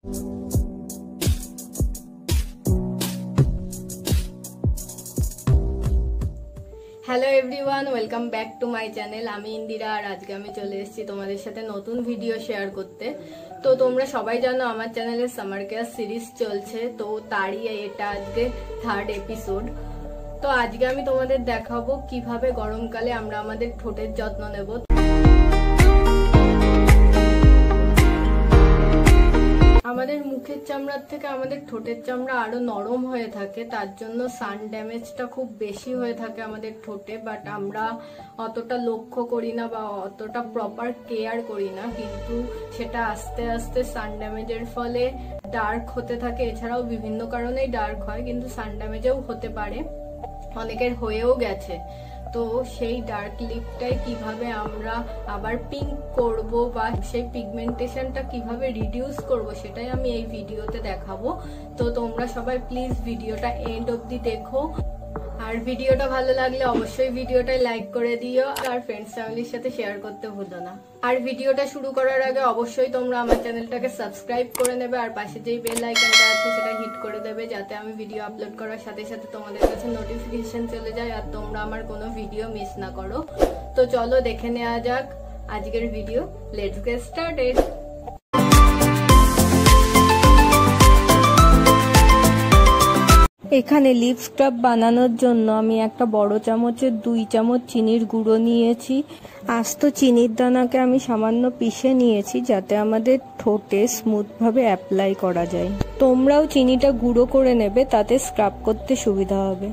Hello everyone, welcome back to my channel. আমি ইন্দিরা, আর আজকে আমি চলে এসেছি তোমাদের সাথে নতুন ভিডিও শেয়ার করতে। তো তোমরা সবাই জানো আমার চ্যানেলে সামার কেয়ার সিরিজ চলছে, তো তারই এটা আজকে 3rd এপিসোড। তো আজকে আমি তোমাদের দেখাবো কিভাবে গরমকালে আমরা আমাদের ঠোঁটের যত্ন নেব। আমাদের মুখের চামড়ার থেকে আমাদের ঠোঁটের চামড়া আরো নরম হয়ে থাকে, তার জন্য সান ড্যামেজটা খুব বেশি হয়ে থাকে আমাদের ঠোঁটে, বাট আমরা অতটা লক্ষ্য করি না বা অতটা প্রপার কেয়ার করি না, কিন্তু সেটা আস্তে আস্তে সান ড্যামেজের ফলে ডার্ক হতে থাকে। এছাড়াও বিভিন্ন কারণেই ডার্ক হয়, কিন্তু সান ড্যামেজেও হতে পারে, অনেকের হয়েও গেছে। তো সেই ডার্ক লিপটাই কিভাবে আমরা আবার পিঙ্ক করব বা সেই পিগমেন্টেশনটা কিভাবে রিডিউস করব সেটাই আমি এই ভিডিওতে দেখাবো। তো তোমরা সবাই প্লিজ ভিডিওটা এন্ড অবধি দেখো, আর ভিডিওটা ভালো লাগলে অবশ্যই ভিডিওটাই লাইক করে দিও, আর ফ্রেন্ডস ফ্যামিলির সাথে শেয়ার করতে ভুলো না। আর ভিডিওটা শুরু করার আগে অবশ্যই তোমরা আমার চ্যানেলটাকে সাবস্ক্রাইব করে নেবে, আর পাশে যেই বেল আইকনটা আছে সেটা হিট করে দেবে, যাতে আমি ভিডিও আপলোড করার সাথে সাথে তোমাদের কাছে নোটিফিকেশন চলে যায় আর তোমরা আমার কোনো ভিডিও মিস না করো। তো চলো দেখে নেওয়া যাক আজকের ভিডিও। Let's get started. এখানে লিপ স্ক্রাব বানানোর জন্য আমি একটা বড় চামচের 2 চামচ চিনির গুঁড়ো নিয়েছি। আস্ত চিনির দানাকে আমি সামান্য পিষে নিয়েছি, যাতে আমাদের ঠোঁটে স্মুথভাবে অ্যাপ্লাই করা যায়। তোমরাও চিনিটা গুঁড়ো করে নেবে, তাতে স্ক্রাব করতে সুবিধা হবে।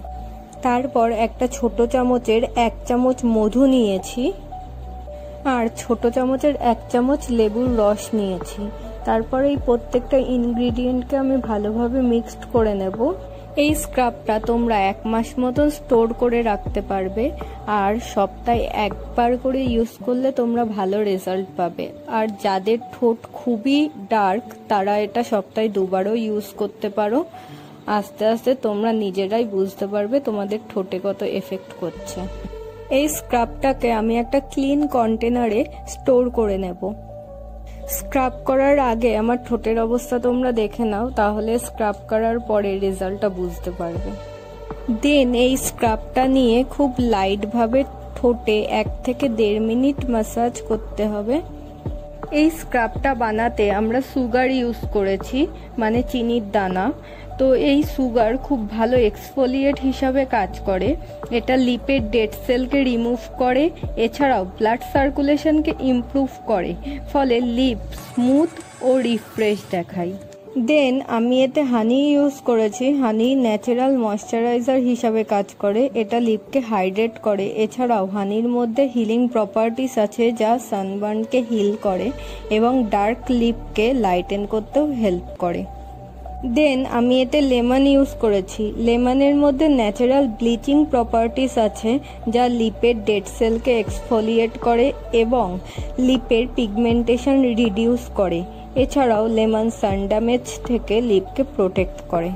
তারপর একটা ছোট চামচের 1 চামচ মধু নিয়েছি, আর ছোট চামচের 1 চামচ লেবুর রস নিয়েছি। তারপর এই প্রত্যেকটা ইনগ্রিডিয়েন্টকে আমি ভালোভাবে মিক্সড করে নেব। এই স্ক্রাবটা তোমরা 1 মাস মতন স্টোর করে রাখতে পারবে, আর সপ্তাহে একবার করে ইউজ করলে তোমরা ভালো রেজাল্ট পাবে। আর যাদের ঠোঁট খুবই ডার্ক তারা এটা সপ্তাহে 2 বারও ইউজ করতে পারো। আস্তে আস্তে তোমরা নিজেরাই বুঝতে পারবে তোমাদের ঠোঁটে কত এফেক্ট করছে। এই স্ক্রাবটাকে আমি একটা ক্লিন কন্টেনারে স্টোর করে নেব। স্ক্রাব করার আগে আমার ঠোঁটের অবস্থা তোমরা দেখে নাও, তাহলে স্ক্রাব করার পরে রেজাল্টটা বুঝতে পারবে। দেন এই স্ক্রাবটা নিয়ে খুব লাইট ভাবে ঠোঁটে 1 থেকে 1.5 মিনিট ম্যাসাজ করতে হবে। এই স্ক্রাবটা বানাতে আমরা সুগার ইউজ করেছি, মানে চিনির দানা। তো এই সুগার খুব ভালো এক্সফোলিয়েট হিসাবে কাজ করে। এটা লিপের ডেড সেলকে রিমুভ করে, এছাড়াও ব্লাড সার্কুলেশনকে ইমপ্রুভ করে, ফলে লিপ স্মুথ ও রিফ্রেশ দেখায়। দেন আমি এতে হানি ইউজ করেছি। হানি ন্যাচারাল ময়শ্চারাইজার হিসাবে কাজ করে, এটা লিপকে হাইড্রেট করে। এছাড়াও হানির মধ্যে হিলিং প্রপার্টিস আছে, যা সানবার্নকে হিল করে এবং ডার্ক লিপকে লাইটেন করতেও হেল্প করে। দেন আমি এতে লেমন ইউজ করেছি। লেমনের মধ্যে ন্যাচারাল ব্লিচিং প্রপার্টিস আছে, যা লিপের ডেড সেলকে এক্সফোলিয়েট করে এবং লিপের পিগমেন্টেশন রিডিউস করে। এছাড়াও লেমন সান ড্যামেজ থেকে লিপকে প্রোটেক্ট করে।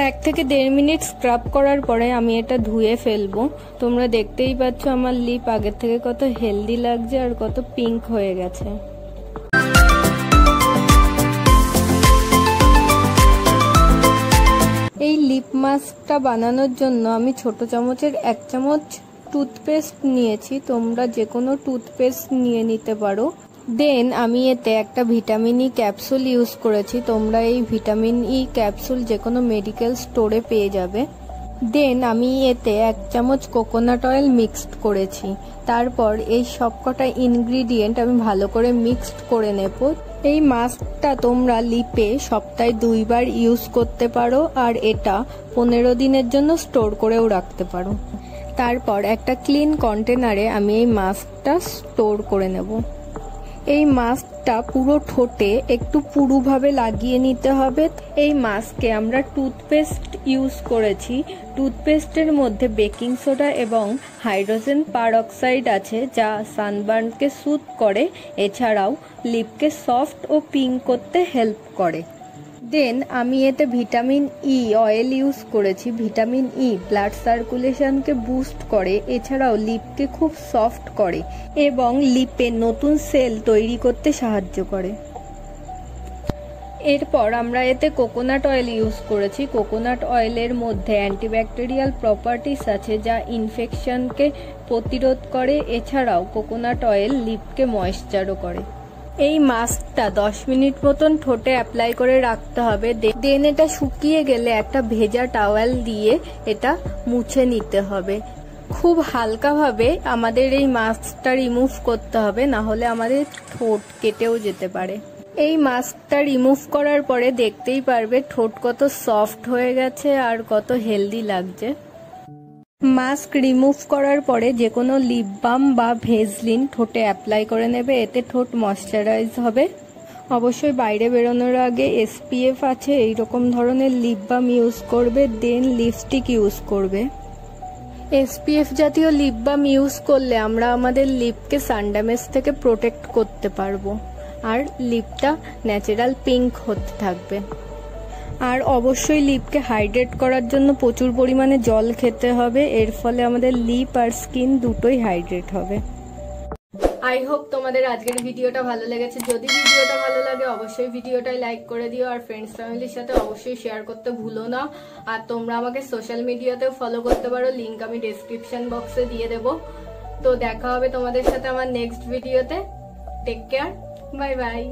1 থেকে 1.5 মিনিট স্ক্রাব করার পরে আমি এটা ধুয়ে ফেলবো। তোমরা দেখতেই পাচ্ছ আমার লিপ আগের থেকে কত হেলদি লাগছে আর কত পিঙ্ক হয়ে গেছে। এই লিপ মাস্কটা বানানোর জন্য আমি ছোট চামচের 1 চামচ টুথপেস্ট নিয়েছি। তোমরা যে কোনো টুথপেস্ট নিয়ে নিতে পারো। দেন আমি এতে একটা ভিটামিন ই ক্যাপসুল ইউজ করেছি। তোমরা এই ভিটামিন ই ক্যাপসুল যে কোনো মেডিকেল স্টোরে পেয়ে যাবে। দেন আমি এতে 1 চামচ কোকোনাট অয়েল মিক্সড করেছি। তারপর এই সবকটা ইনগ্রিডিয়েন্ট আমি ভালো করে মিক্সড করে নেব। এই মাস্কটা তোমরা লিপে সপ্তাহে 2 বার ইউজ করতে পারো, আর এটা 15 দিনের জন্য স্টোর করেও রাখতে পারো। তারপর একটা ক্লিন কন্টেনারে আমি এই মাস্কটা স্টোর করে নেব। এই মাস্কটা পুরো ঠোঁটে একটু পুরুভাবে লাগিয়ে নিতে হবে। এই মাস্কে আমরা টুথপেস্ট ইউজ করেছি। টুথপেস্টের মধ্যে বেকিং সোডা এবং হাইড্রোজেন পারঅক্সাইড আছে, যা সানবার্নকে সুথ করে, এছাড়াও লিপকে সফট ও পিঙ্ক করতে হেল্প করে। দেন আমি এতে ভিটামিন ই অয়েল ইউজ করেছি। ভিটামিন ই ব্লাড সার্কুলেশনকে বুস্ট করে, এছাড়াও লিপকে খুব সফট করে এবং লিপে নতুন সেল তৈরি করতে সাহায্য করে। এরপর আমরা এতে কোকোনাট অয়েল ইউজ করেছি। কোকোনাট অয়েলের মধ্যে অ্যান্টিব্যাকটেরিয়াল প্রপার্টিস আছে যা ইনফেকশনকে প্রতিরোধ করে। এছাড়াও কোকোনাট অয়েল লিপকে ময়েশ্চারও করে। এই মাস্কটা 10 মিনিট মতন ঠোঁটে অ্যাপ্লাই করে রাখতে হবে। দেন এটা শুকিয়ে গেলে একটা ভেজা টাওয়েল দিয়ে এটা মুছে নিতে হবে। খুব হালকাভাবে আমাদের এই মাস্কটা রিমুভ করতে হবে, না হলে আমাদের ঠোঁট কেটেও যেতে পারে। এই মাস্কটা রিমুভ করার পরে দেখতেই পারবে ঠোঁট কত সফট হয়ে গেছে আর কত হেলদি লাগছে। মাস্ক রিমুভ করার পরে যে কোনো লিপ বাম বা ভেজলিন ঠোঁটে অ্যাপ্লাই করে নেবে, এতে ঠোঁট ময়শ্চারাইজ হবে। অবশ্যই বাইরে বেরোনোর আগে SPF আছে এইরকম ধরনের লিপ বাম ইউজ করবে, দেন লিপস্টিক ইউজ করবে। SPF জাতীয় লিপ বাম ইউজ করলে আমরা আমাদের লিপকে সান ড্যামেজ থেকে প্রোটেক্ট করতে পারবো, আর লিপটা ন্যাচারাল পিঙ্ক হতে থাকবে। আর অবশ্যই লিপকে হাইড্রেট করার জন্য প্রচুর পরিমাণে জল খেতে হবে, এর ফলে আমাদের লিপ আর স্কিন দুটোই হাইড্রেট হবে। আই হোপ তোমাদের আজকের ভিডিওটা ভালো লেগেছে। যদি ভিডিওটা ভালো লাগে অবশ্যই ভিডিওটাই লাইক করে দিও, আর ফ্রেন্ডস ফ্যামিলির সাথে অবশ্যই শেয়ার করতে ভুলো না। আর তোমরা আমাকে সোশ্যাল মিডিয়াতেও ফলো করতে পারো, লিংক আমি ডেসক্রিপশন বক্সে দিয়ে দেবো। তো দেখা হবে তোমাদের সাথে আমার নেক্সট ভিডিওতে। Take care, bye by.